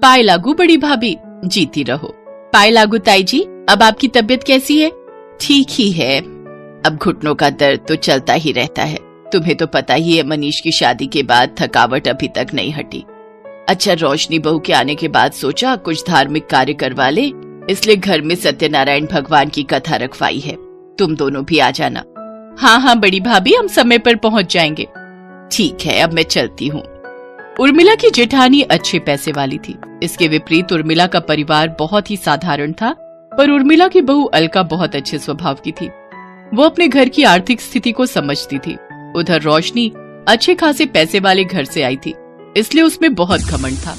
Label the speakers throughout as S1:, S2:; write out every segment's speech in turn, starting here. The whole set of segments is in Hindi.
S1: पाए लागू बड़ी भाभी, जीती रहो। पाए लागू ताई जी, अब आपकी तबीयत कैसी है? ठीक ही है, अब घुटनों का दर्द तो चलता ही रहता है। तुम्हें तो पता ही है मनीष की शादी के बाद थकावट अभी तक नहीं हटी। अच्छा, रोशनी बहू के आने के बाद सोचा कुछ धार्मिक कार्य करवा ले, इसलिए घर में सत्यनारायण भगवान की कथा रखवाई है। तुम दोनों भी आ जाना। हाँ हाँ बड़ी भाभी, हम समय पर पहुंच जाएंगे। ठीक है, अब मैं चलती हूँ। उर्मिला की जेठानी अच्छे पैसे वाली थी। इसके विपरीत उर्मिला का परिवार बहुत ही साधारण था, पर उर्मिला की बहू अलका बहुत अच्छे स्वभाव की थी। वो अपने घर की आर्थिक स्थिति को समझती थी। उधर रोशनी अच्छे खासे पैसे वाले घर से आई थी, इसलिए उसमें बहुत घमंड था।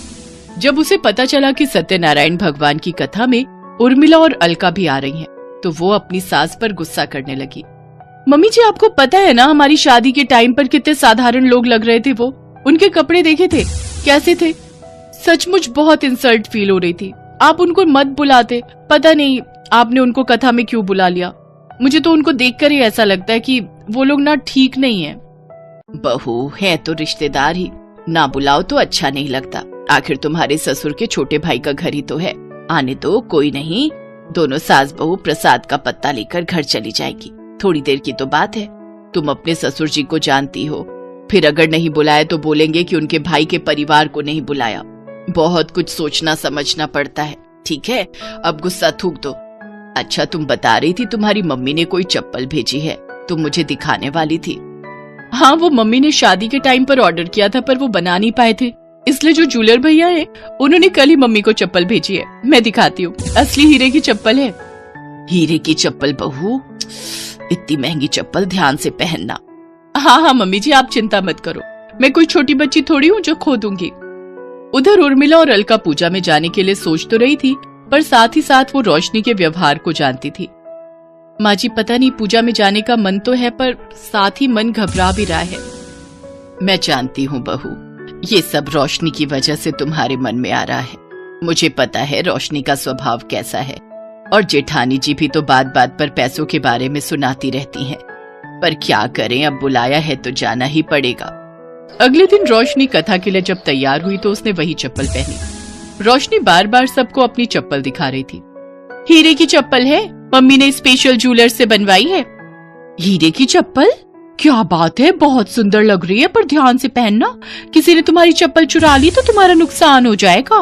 S1: जब उसे पता चला कि सत्यनारायण भगवान की कथा में उर्मिला और अलका भी आ रही हैं, तो वो अपनी सास पर गुस्सा करने लगी। मम्मी जी, आपको पता है ना हमारी शादी के टाइम पर कितने साधारण लोग लग रहे थे। वो उनके कपड़े देखे थे कैसे थे, सचमुच बहुत इंसल्ट फील हो रही थी। आप उनको मत बुलाते, पता नहीं आपने उनको कथा में क्यों बुला लिया। मुझे तो उनको देखकर ही ऐसा लगता है कि वो लोग ना ठीक नहीं है। बहू है तो रिश्तेदार ही, ना बुलाओ तो अच्छा नहीं लगता। आखिर तुम्हारे ससुर के छोटे भाई का घर ही तो है। आने दो, कोई नहीं। दोनों सास बहू प्रसाद का पत्ता लेकर घर चली जाएगी। थोड़ी देर की तो बात है। तुम अपने ससुर जी को जानती हो, फिर अगर नहीं बुलाया तो बोलेंगे कि उनके भाई के परिवार को नहीं बुलाया। बहुत कुछ सोचना समझना पड़ता है। ठीक है, अब गुस्सा थूक दो। अच्छा, तुम बता रही थी तुम्हारी मम्मी ने कोई चप्पल भेजी है, तुम मुझे दिखाने वाली थी। हाँ, वो मम्मी ने शादी के टाइम पर ऑर्डर किया था, पर वो बना नहीं पाए थे, इसलिए जो ज्वेलर भैया है उन्होंने कल ही मम्मी को चप्पल भेजी है। मैं दिखाती हूँ, असली हीरे की चप्पल है। हीरे की चप्पल बहू, इतनी महंगी चप्पल ध्यान से पहनना। हाँ हाँ मम्मी जी, आप चिंता मत करो, मैं कोई छोटी बच्ची थोड़ी हूँ जो खो दूंगी। उधर उर्मिला और अलका पूजा में जाने के लिए सोच तो रही थी, पर साथ ही साथ वो रोशनी के व्यवहार को जानती थी। माँ जी, पता नहीं पूजा में जाने का मन तो है, पर साथ ही मन घबरा भी रहा है। मैं जानती हूँ बहू, ये सब रोशनी की वजह से तुम्हारे मन में आ रहा है। मुझे पता है रोशनी का स्वभाव कैसा है, और जेठानी जी भी तो बात बात पर पैसों के बारे में सुनाती रहती हैं। पर क्या करें, अब बुलाया है तो जाना ही पड़ेगा। अगले दिन रोशनी कथा के लिए जब तैयार हुई तो उसने वही चप्पल पहनी। रोशनी बार बार सबको अपनी चप्पल दिखा रही थी। हीरे की चप्पल है, मम्मी ने स्पेशल ज्वेलर से बनवाई है। हीरे की चप्पल? क्या बात है, बहुत सुंदर लग रही है, पर ध्यान से पहनना, किसी ने तुम्हारी चप्पल चुरा ली तो तुम्हारा नुकसान हो जाएगा।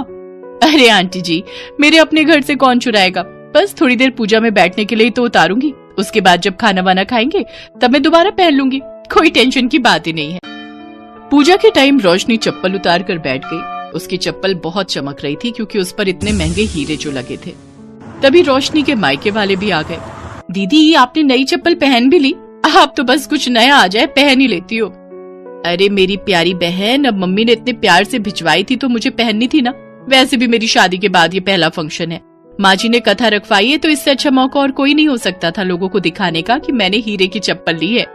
S1: अरे आंटी जी, मेरे अपने घर से कौन चुराएगा, बस थोड़ी देर पूजा में बैठने के लिए तो उतारूंगी, उसके बाद जब खाना वाना खाएंगे तब मैं दोबारा पहन लूंगी, कोई टेंशन की बात ही नहीं है। पूजा के टाइम रोशनी चप्पल उतार कर बैठ गई। उसकी चप्पल बहुत चमक रही थी क्योंकि उस पर इतने महंगे हीरे जो लगे थे। तभी रोशनी के मायके वाले भी आ गए। दीदी, आपने नई चप्पल पहन भी ली? आप तो बस कुछ नया आ जाए पहन ही लेती हो। अरे मेरी प्यारी बहन, अब मम्मी ने इतने प्यार से भिजवाई थी तो मुझे पहननी थी ना। वैसे भी मेरी शादी के बाद ये पहला फंक्शन है। माँ जी ने कथा रखवाई है तो इससे अच्छा मौका और कोई नहीं हो सकता था लोगों को दिखाने का कि मैंने हीरे की चप्पल ली है।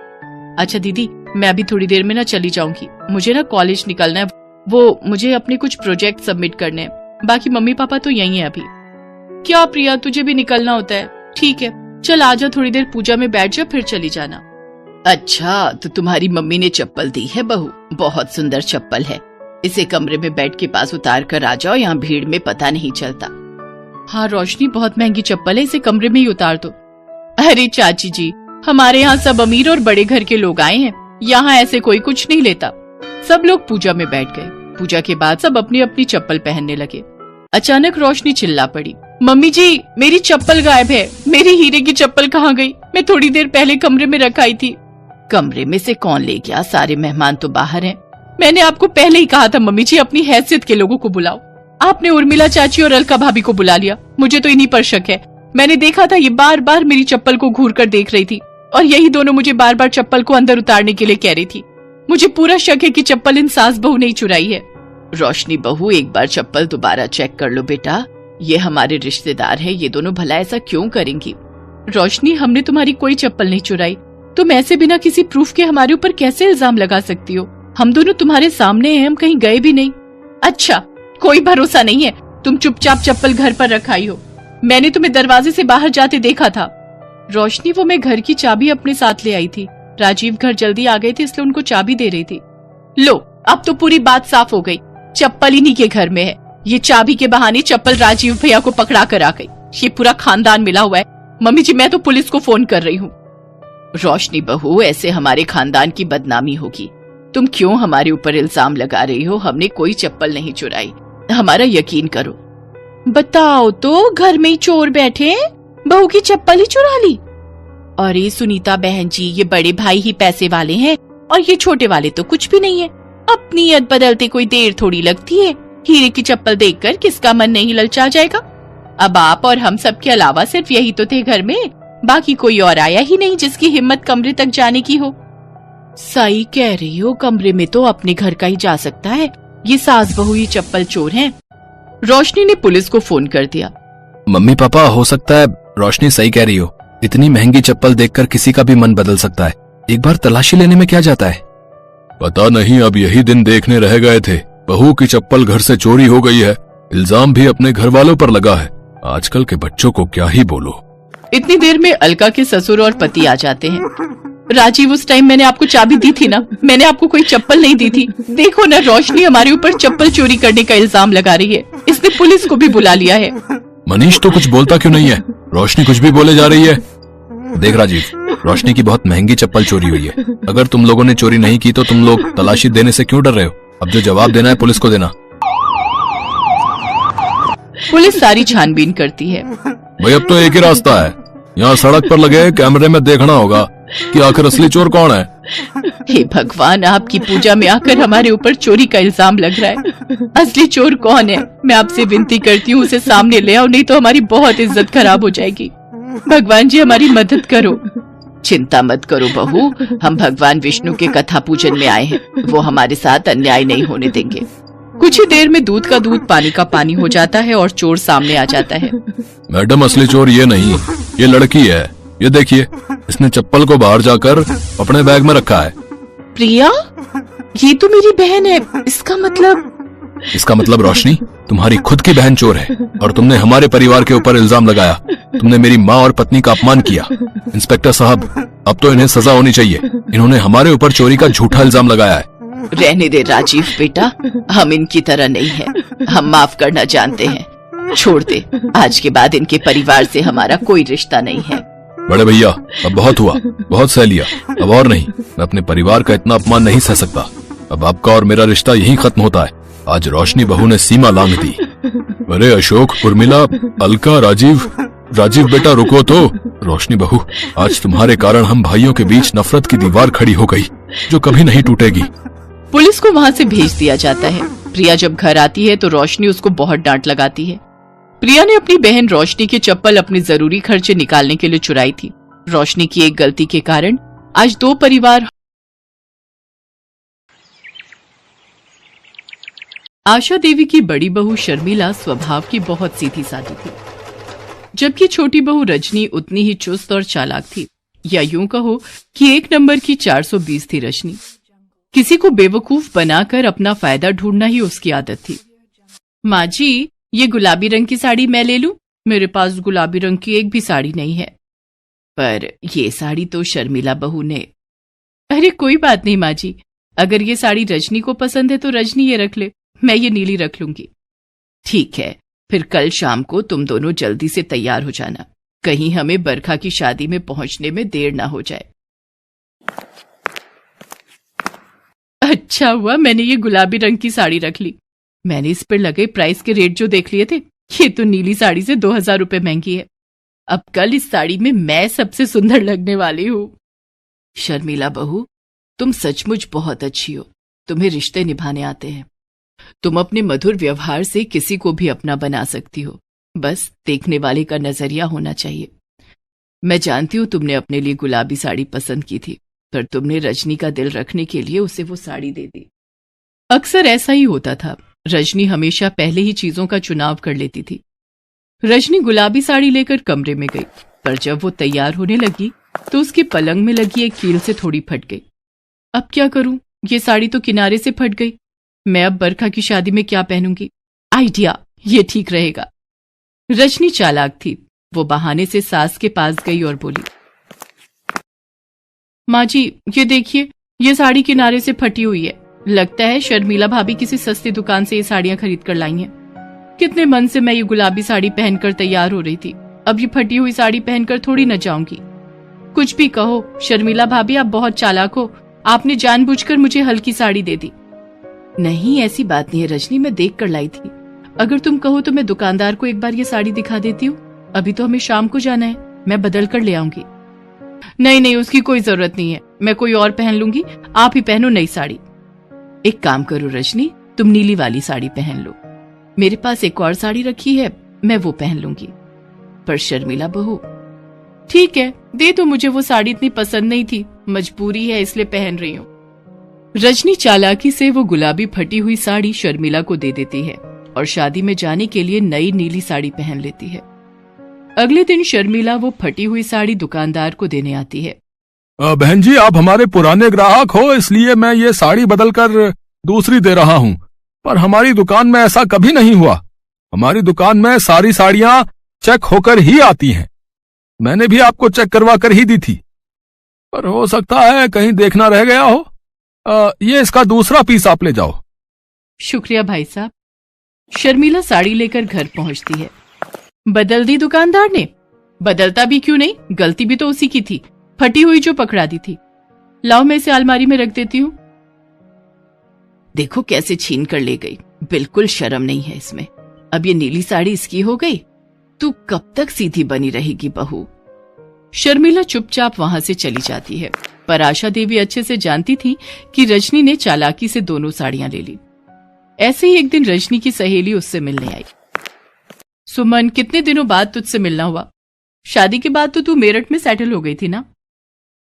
S1: अच्छा दीदी, मैं अभी थोड़ी देर में ना चली जाऊंगी, मुझे ना कॉलेज निकलना है, वो मुझे अपने कुछ प्रोजेक्ट सबमिट करने हैं। बाकी मम्मी पापा तो यही है अभी। क्या प्रिया, तुझे भी निकलना होता है? ठीक है, चल आजा, थोड़ी देर पूजा में बैठ जा, फिर चली जाना। अच्छा, तो तुम्हारी मम्मी ने चप्पल दी है बहू? बहुत सुंदर चप्पल है, इसे कमरे में बेड के पास उतार कर आ जाओ, यहाँ भीड़ में पता नहीं चलता। हाँ रोशनी, बहुत महंगी चप्पल है, इसे कमरे में ही उतार दो। अरे चाची जी, हमारे यहाँ सब अमीर और बड़े घर के लोग आए हैं, यहाँ ऐसे कोई कुछ नहीं लेता। सब लोग पूजा में बैठ गए। पूजा के बाद सब अपनी अपनी चप्पल पहनने लगे। अचानक रोशनी चिल्ला पड़ी, मम्मी जी, मेरी चप्पल गायब है, मेरी हीरे की चप्पल कहाँ गई? मैं थोड़ी देर पहले कमरे में रखाई थी। कमरे में से कौन ले गया? सारे मेहमान तो बाहर हैं। मैंने आपको पहले ही कहा था मम्मी जी, अपनी हैसियत के लोगों को बुलाओ। आपने उर्मिला चाची और अलका भाभी को बुला लिया। मुझे तो इन्हीं पर शक है। मैंने देखा था ये बार बार मेरी चप्पल को घूर कर देख रही थी, और यही दोनों मुझे बार बार चप्पल को अंदर उतारने के लिए कह रही थी। मुझे पूरा शक है कि चप्पल इन सास बहू ने ही चुराई है। रोशनी बहू, एक बार चप्पल दोबारा चेक कर लो बेटा, ये हमारे रिश्तेदार है, ये दोनों भला ऐसा क्यों करेंगी? रोशनी, हमने तुम्हारी कोई चप्पल नहीं चुराई। तुम ऐसे बिना किसी प्रूफ के हमारे ऊपर कैसे इल्जाम लगा सकती हो? हम दोनों तुम्हारे सामने हैं, हम कहीं गए भी नहीं। अच्छा, कोई भरोसा नहीं है, तुम चुपचाप चप्पल घर पर रखाई हो। मैंने तुम्हें दरवाजे से बाहर जाते देखा था। रोशनी, वो मैं घर की चाबी अपने साथ ले आई थी। राजीव घर जल्दी आ गए थे इसलिए उनको चाबी दे रही थी। लो, अब तो पूरी बात साफ हो गई, चप्पल इन्हीं के घर में है। ये चाबी के बहाने चप्पल राजीव भैया को पकड़ा कर आ गई। ये पूरा खानदान मिला हुआ है। मम्मी जी, मैं तो पुलिस को फोन कर रही हूँ। रोशनी बहू, ऐसे हमारे खानदान की बदनामी होगी। तुम क्यों हमारे ऊपर इल्जाम लगा रही हो? हमने कोई चप्पल नहीं चुराई, हमारा यकीन करो। बताओ तो, घर में ही चोर बैठे, बहू की चप्पल ही चुरा ली। अरे सुनीता बहन जी, ये बड़े भाई ही पैसे वाले हैं और ये छोटे वाले तो कुछ भी नहीं है। अपनी नियत बदलते कोई देर थोड़ी लगती है। हीरे की चप्पल देखकर किसका मन नहीं ललचा जाएगा। अब आप और हम सब के अलावा सिर्फ यही तो थे घर में, बाकी कोई और आया ही नहीं जिसकी हिम्मत कमरे तक जाने की हो। सही कह रही हो, कमरे में तो अपने घर का ही जा सकता है। ये सास बहू ही चप्पल चोर हैं। रोशनी ने पुलिस को फोन कर दिया।
S2: मम्मी पापा, हो सकता है रोशनी सही कह रही हो। इतनी महंगी चप्पल देखकर किसी का भी मन बदल सकता है। एक बार तलाशी लेने में क्या जाता है।
S3: पता नहीं, अब यही दिन देखने रह गए थे। बहू की चप्पल घर से चोरी हो गई है। इल्जाम भी अपने घर वालों पर लगा है। आजकल के बच्चों को क्या ही बोलो।
S1: इतनी देर में अलका के ससुर और पति आ जाते हैं। राजीव, उस टाइम मैंने आपको चाबी दी थी ना, मैंने आपको कोई चप्पल नहीं दी थी। देखो ना, रोशनी हमारे ऊपर चप्पल चोरी करने का इल्जाम लगा रही है। इसने पुलिस को भी बुला लिया है।
S2: मनीष तो कुछ बोलता क्यों नहीं है? रोशनी कुछ भी बोले जा रही है। देख राजीव, रोशनी की बहुत महंगी चप्पल चोरी हुई है। अगर तुम लोगों ने चोरी नहीं की तो तुम लोग तलाशी देने से क्यों डर रहे हो? अब जो जवाब देना है पुलिस को देना।
S1: पुलिस सारी छानबीन करती है।
S3: भाई, अब तो एक ही रास्ता है। यहाँ सड़क पर लगे कैमरे में देखना होगा कि आखिर असली चोर कौन है।
S1: हे भगवान, आपकी पूजा में आकर हमारे ऊपर चोरी का इल्जाम लग रहा है। असली चोर कौन है? मैं आपसे विनती करती हूँ, उसे सामने ले आओ, नहीं तो हमारी बहुत इज्जत खराब हो जाएगी। भगवान जी, हमारी मदद करो। चिंता मत करो बहू, हम भगवान विष्णु के कथा पूजन में आए हैं। वो हमारे साथ अन्याय नहीं होने देंगे। कुछ ही देर में दूध का दूध पानी का पानी हो जाता है और चोर सामने आ जाता है।
S3: मैडम, असली चोर ये नहीं, ये लड़की है। ये देखिए, इसने चप्पल को बाहर जाकर अपने बैग में रखा है।
S1: प्रिया, ये तो मेरी बहन है। इसका मतलब
S2: रोशनी, तुम्हारी खुद की बहन चोर है और तुमने हमारे परिवार के ऊपर इल्जाम लगाया। तुमने मेरी माँ और पत्नी का अपमान किया। इंस्पेक्टर साहब, अब तो इन्हें सजा होनी चाहिए। इन्होंने हमारे ऊपर चोरी का झूठा इल्जाम लगाया है।
S1: रहने दे राजीव बेटा, हम इनकी तरह नहीं है। हम माफ करना जानते हैं। छोड़ दे, आज के बाद इनके परिवार से हमारा कोई रिश्ता नहीं है।
S3: बड़े भैया, अब बहुत हुआ, बहुत सह लिया, अब और नहीं। मैं अपने परिवार का इतना अपमान नहीं सह सकता। अब आपका और मेरा रिश्ता यहीं खत्म होता है। आज रोशनी बहू ने सीमा लांघ दी। अरे अशोक, उर्मिला, अलका, राजीव बेटा रुको तो। रोशनी बहू, आज तुम्हारे कारण हम भाइयों के बीच नफरत की दीवार खड़ी हो गई, जो कभी नहीं टूटेगी।
S1: पुलिस को वहाँ से भेज दिया जाता है। प्रिया जब घर आती है तो रोशनी उसको बहुत डांट लगाती है। प्रिया ने अपनी बहन रोशनी की चप्पल अपने जरूरी खर्चे निकालने के लिए चुराई थी। रोशनी की एक गलती के कारण आज दो परिवार। आशा देवी की बड़ी बहू शर्मिला स्वभाव की बहुत सीधी सादी थी, जबकि छोटी बहू रजनी उतनी ही चुस्त और चालाक थी। या यूं कहो कि एक नंबर की 420 थी रजनी। किसी को बेवकूफ बनाकर अपना फायदा ढूंढना ही उसकी आदत थी। माँ जी, ये गुलाबी रंग की साड़ी मैं ले लूं? मेरे पास गुलाबी रंग की एक भी साड़ी नहीं है। पर ये साड़ी तो शर्मिला बहू ने। अरे कोई बात नहीं माँ जी, अगर ये साड़ी रजनी को पसंद है तो रजनी ये रख ले, मैं ये नीली रख लूंगी। ठीक है, फिर कल शाम को तुम दोनों जल्दी से तैयार हो जाना, कहीं हमें बरखा की शादी में पहुंचने में देर ना हो जाए। अच्छा हुआ मैंने ये गुलाबी रंग की साड़ी रख ली। मैंने इस पर लगे प्राइस के रेट जो देख लिए थे, ये तो नीली साड़ी से 2000 रुपए महंगी है। अब कल इस साड़ी में मैं सबसे सुंदर लगने वाली हूँ। शर्मिला बहू, तुम सचमुच बहुत अच्छी हो। तुम्हें रिश्ते निभाने आते हैं। तुम अपने मधुर व्यवहार से किसी को भी अपना बना सकती हो, बस देखने वाले का नजरिया होना चाहिए। मैं जानती हूँ तुमने अपने लिए गुलाबी साड़ी पसंद की थी, पर तुमने रजनी का दिल रखने के लिए उसे वो साड़ी दे दी। अक्सर ऐसा ही होता था। रजनी हमेशा पहले ही चीजों का चुनाव कर लेती थी। रजनी गुलाबी साड़ी लेकर कमरे में गई, पर जब वो तैयार होने लगी तो उसकी पलंग में लगी एक कील से थोड़ी फट गई। अब क्या करूं, ये साड़ी तो किनारे से फट गई। मैं अब बरखा की शादी में क्या पहनूंगी? आइडिया, ये ठीक रहेगा। रजनी चालाक थी। वो बहाने से सास के पास गई और बोली, माँ जी ये देखिए, ये साड़ी किनारे से फटी हुई है। लगता है शर्मिला भाभी किसी सस्ती दुकान से ये साड़ियां खरीद कर लाई हैं। कितने मन से मैं ये गुलाबी साड़ी पहनकर तैयार हो रही थी, अब ये फटी हुई साड़ी पहनकर थोड़ी न जाऊंगी। कुछ भी कहो शर्मिला भाभी, आप बहुत चालाक हो, आपने जानबूझकर मुझे हल्की साड़ी दे दी। नहीं, ऐसी बात नहीं है रजनी, मैं देख कर लाई थी। अगर तुम कहो तो मैं दुकानदार को एक बार ये साड़ी दिखा देती हूँ। अभी तो हमें शाम को जाना है, मैं बदल कर ले आऊंगी। नहीं नहीं, उसकी कोई जरूरत नहीं है, मैं कोई और पहन लूंगी, आप ही पहनो नई साड़ी। एक काम करो रजनी, तुम नीली वाली साड़ी पहन लो, मेरे पास एक और साड़ी रखी है, मैं वो पहन लूंगी। पर शर्मिला बहू, ठीक है दे दो, मुझे वो साड़ी इतनी पसंद नहीं थी, मजबूरी है इसलिए पहन रही हूँ। रजनी चालाकी से वो गुलाबी फटी हुई साड़ी शर्मिला को दे देती है और शादी में जाने के लिए नई नीली साड़ी पहन लेती है। अगले दिन शर्मिला वो फटी हुई साड़ी दुकानदार को देने आती है।
S3: बहन जी, आप हमारे पुराने ग्राहक हो, इसलिए मैं ये साड़ी बदल कर दूसरी दे रहा हूँ, पर हमारी दुकान में ऐसा कभी नहीं हुआ। हमारी दुकान में सारी साड़ियां चेक होकर ही आती हैं। मैंने भी आपको चेक करवा कर ही दी थी, पर हो सकता है कहीं देखना रह गया हो। ये इसका दूसरा पीस आप ले जाओ।
S1: शुक्रिया भाई साहब। शर्मिला साड़ी लेकर घर पहुंचती है। बदल दी दुकानदार ने? बदलता भी क्यों नहीं, गलती भी तो उसी की थी, फटी हुई जो पकड़ा दी थी। लाओ मैं इसे अलमारी में रख देती हूँ। देखो कैसे छीन कर ले गई, बिल्कुल शर्म नहीं है इसमें। अब ये नीली साड़ी इसकी हो गई, तू कब तक सीधी बनी रहेगी बहू। शर्मिला चुपचाप वहां से चली जाती है, पर आशा देवी अच्छे से जानती थी कि रजनी ने चालाकी से दोनों साड़ियां ले ली। ऐसे ही एक दिन रजनी की सहेली उससे मिलने आई। सुमन, कितने दिनों बाद तुझसे मिलना हुआ। शादी के बाद तो तू मेरठ में सेटल हो गई थी ना?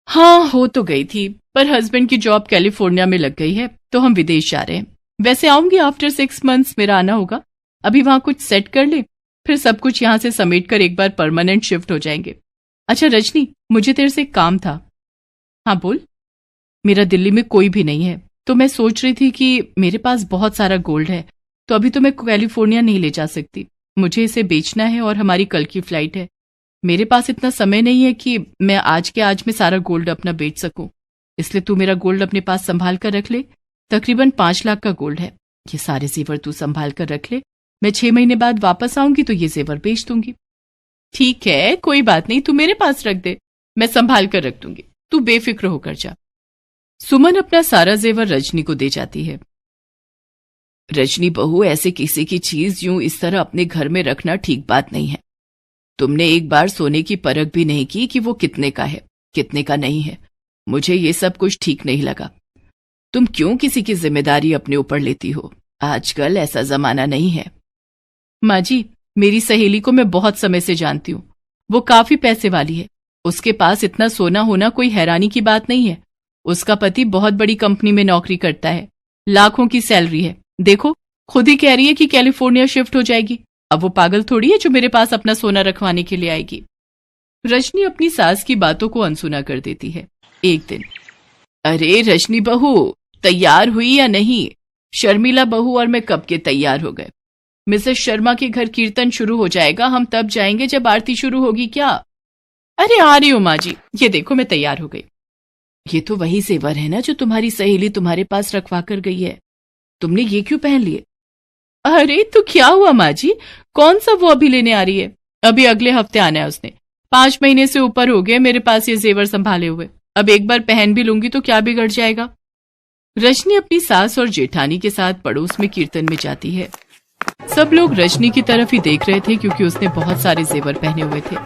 S1: हाँ हो तो गई थी, पर हस्बैंड की जॉब कैलिफोर्निया में लग गई है, तो हम विदेश जा रहे हैं। वैसे आऊंगी आफ्टर 6 मंथ्स, मेरा आना होगा। अभी वहां कुछ सेट कर ले, फिर सब कुछ यहां से समेट कर एक बार परमानेंट शिफ्ट हो जाएंगे। अच्छा रजनी, मुझे तेरे से एक काम था। हाँ बोल। मेरा दिल्ली में कोई भी नहीं है, तो मैं सोच रही थी कि मेरे पास बहुत सारा गोल्ड है, तो अभी तो मैं कैलिफोर्निया नहीं ले जा सकती, मुझे इसे बेचना है और हमारी कल की फ्लाइट है। मेरे पास इतना समय नहीं है कि मैं आज के आज में सारा गोल्ड अपना बेच सकूं, इसलिए तू मेरा गोल्ड अपने पास संभाल कर रख ले। तकरीबन 5 लाख का गोल्ड है, ये सारे जेवर तू संभाल कर रख ले। मैं 6 महीने बाद वापस आऊंगी तो ये जेवर बेच दूंगी। ठीक है, कोई बात नहीं, तू मेरे पास रख दे, मैं संभाल कर रख दूंगी, तू बेफिक्र होकर जा। सुमन अपना सारा जेवर रजनी को दे जाती है। रजनी बहू, ऐसे किसी की चीज यूं इस तरह अपने घर में रखना ठीक बात नहीं है। तुमने एक बार सोने की परख भी नहीं की कि वो कितने का है, कितने का नहीं है। मुझे ये सब कुछ ठीक नहीं लगा। तुम क्यों किसी की जिम्मेदारी अपने ऊपर लेती हो? आजकल ऐसा जमाना नहीं है। माँ जी, मेरी सहेली को मैं बहुत समय से जानती हूँ, वो काफी पैसे वाली है, उसके पास इतना सोना होना कोई हैरानी की बात नहीं है। उसका पति बहुत बड़ी कंपनी में नौकरी करता है, लाखों की सैलरी है। देखो खुद ही कह रही है कि कैलिफोर्निया शिफ्ट हो जाएगी। अब वो पागल थोड़ी है जो मेरे पास अपना सोना रखवाने के लिए आएगी। रजनी अपनी सास की बातों को अनसुना कर देती है। एक दिन, अरे रजनी बहू, तैयार हुई या नहीं? शर्मिला बहू और मैं कब के तैयार हो गए। मिसेस शर्मा के घर कीर्तन शुरू हो जाएगा, हम तब जाएंगे जब आरती शुरू होगी। क्या? अरे आ रही हूँ माँ जी, ये देखो मैं तैयार हो गई। ये तो वही जेवर है ना जो तुम्हारी सहेली तुम्हारे पास रखवा कर गई है, तुमने ये क्यों पहन लिए? अरे तो क्या हुआ माँ जी, कौन सा वो अभी लेने आ रही है? अभी अगले हफ्ते आना है उसने। 5 महीने से ऊपर हो गए मेरे पास ये जेवर संभाले हुए, अब एक बार पहन भी लूंगी तो क्या बिगड़ जाएगा। रजनी अपनी सास और जेठानी के साथ पड़ोस में कीर्तन में जाती है। सब लोग रजनी की तरफ ही देख रहे थे क्योंकि उसने बहुत सारे जेवर पहने हुए थे।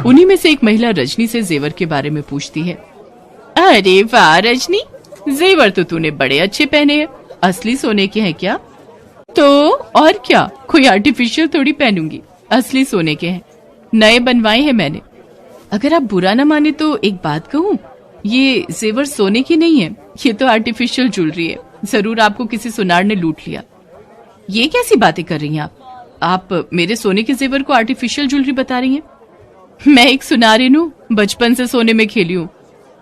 S1: उन्हीं में से एक महिला रजनी से जेवर के बारे में पूछती है। अरे वाह रजनी, जेवर तो तूने बड़े अच्छे पहने हैं, असली सोने के हैं क्या? तो और क्या, कोई आर्टिफिशियल थोड़ी पहनूंगी, असली सोने के हैं, नए बनवाए हैं मैंने। अगर आप बुरा ना माने तो एक बात कहूँ, ये जेवर सोने की नहीं है, ये तो आर्टिफिशियल ज्वेलरी है, जरूर आपको किसी सुनार ने लूट लिया। ये कैसी बातें कर रही हैं आप मेरे सोने के जेवर को आर्टिफिशियल ज्वेलरी बता रही हैं? मैं एक सुनारिन हूँ, बचपन से सोने में खेली हूँ,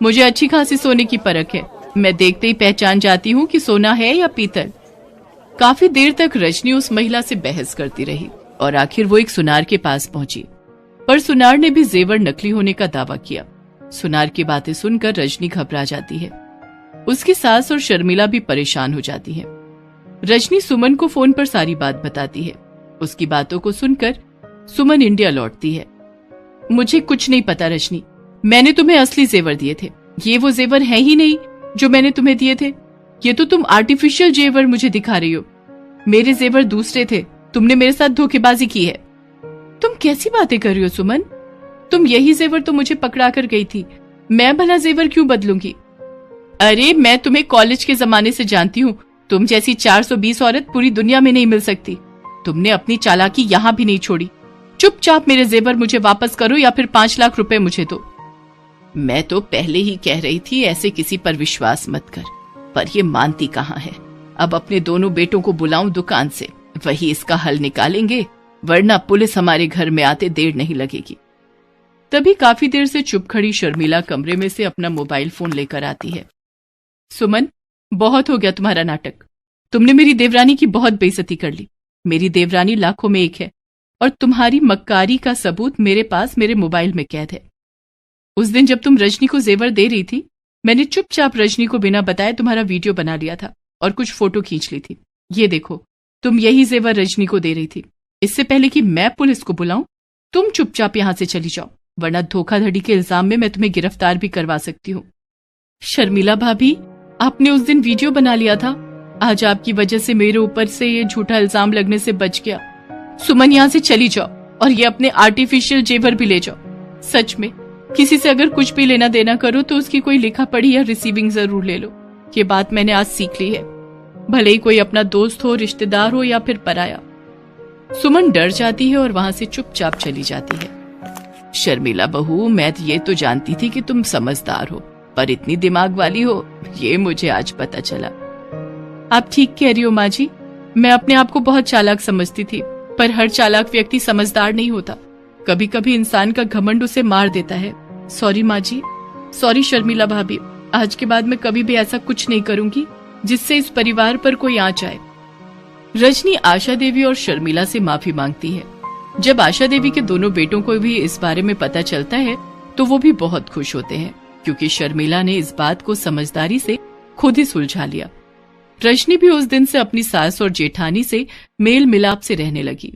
S1: मुझे अच्छी खासी सोने की परख है, मैं देखते ही पहचान जाती हूँ कि सोना है या पीतल। काफी देर तक रजनी उस महिला से बहस करती रही और आखिर वो एक सुनार के पास पहुंची, पर सुनार ने भी जेवर नकली होने का दावा किया। सुनार की बातें सुनकर रजनी घबरा जाती है, उसकी सास और शर्मिला भी परेशान हो जाती है। रजनी सुमन को फोन पर सारी बात बताती है। उसकी बातों को सुनकर सुमन इंडिया लौटती है। मुझे कुछ नहीं पता रजनी, मैंने तुम्हें असली जेवर दिए थे। ये वो जेवर है ही नहीं जो मैंने तुम्हें दिए थे। ये तो तुम आर्टिफिशियल जेवर मुझे दिखा रही हो। मेरे जेवर दूसरे थे, तुमने मेरे साथ धोखेबाजी की है। तुम कैसी बातें कर रही हो सुमन? तुम यही जेवर तो मुझे पकड़ा कर गई थी, मैं भला जेवर क्यों बदलूंगी? अरे मैं तुम्हें कॉलेज के जमाने से जानती हूँ, तुम जैसी 420 औरत पूरी दुनिया में नहीं मिल सकती। तुमने अपनी चालाकी यहाँ भी नहीं छोड़ी। चुपचाप मेरे जेवर मुझे वापस करो या फिर 5 लाख रुपए मुझे दो। मैं तो पहले ही कह रही थी ऐसे किसी पर विश्वास मत कर, पर ये मानती कहाँ है। अब अपने दोनों बेटों को बुलाऊं दुकान से, वही इसका हल निकालेंगे, वरना पुलिस हमारे घर में आते देर नहीं लगेगी। तभी काफी देर से चुप खड़ी शर्मिला कमरे में से अपना मोबाइल फोन लेकर आती है। सुमन, बहुत हो गया तुम्हारा नाटक। तुमने मेरी देवरानी की बहुत बेइज्जती कर ली। मेरी देवरानी लाखों में एक है और तुम्हारी मक्कारी का सबूत मेरे पास मेरे मोबाइल में कैद है। उस दिन जब तुम रजनी को जेवर दे रही थी, मैंने चुपचाप रजनी को बिना बताए तुम्हारा वीडियो बना लिया था और कुछ फोटो खींच ली थी। ये देखो, तुम यही जेवर रजनी को दे रही थी। इससे पहले कि मैं पुलिस को बुलाऊं, तुम चुपचाप यहां से चली जाओ, वरना धोखाधड़ी के इल्जाम में मैं तुम्हें गिरफ्तार भी करवा सकती हूँ। शर्मिला भाभी, आपने उस दिन वीडियो बना लिया था, आज आपकी वजह से मेरे ऊपर से ये झूठा इल्जाम लगने से बच गया। सुमन, यहाँ से चली जाओ और ये अपने आर्टिफिशियल जेवर भी ले जाओ। सच में किसी से अगर कुछ भी लेना देना करो तो उसकी कोई लिखा पढ़ी या रिसीविंग जरूर ले लो। ये बात मैंने आज सीख ली है, भले ही कोई अपना दोस्त हो, रिश्तेदार हो या फिर पराया। सुमन डर जाती है और वहां से चुपचाप चली जाती है। शर्मिला बहू, मैं ये तो जानती थी कि तुम समझदार हो, पर इतनी दिमाग वाली हो ये मुझे आज पता चला। आप ठीक कह रही हो माँ जी, मैं अपने आप को बहुत चालाक समझती थी, पर हर चालाक व्यक्ति समझदार नहीं होता। कभी कभी इंसान का घमंड उसे मार देता है। सॉरी माँ जी, सॉरी शर्मिला भाभी, आज के बाद मैं कभी भी ऐसा कुछ नहीं करूंगी जिससे इस परिवार पर कोई आंच आए। रजनी आशा देवी और शर्मिला से माफी मांगती है। जब आशा देवी के दोनों बेटों को भी इस बारे में पता चलता है तो वो भी बहुत खुश होते हैं, क्योंकि शर्मिला ने इस बात को समझदारी से खुद ही सुलझा लिया। रजनी भी उस दिन से अपनी सास और जेठानी से मेल मिलाप से रहने लगी।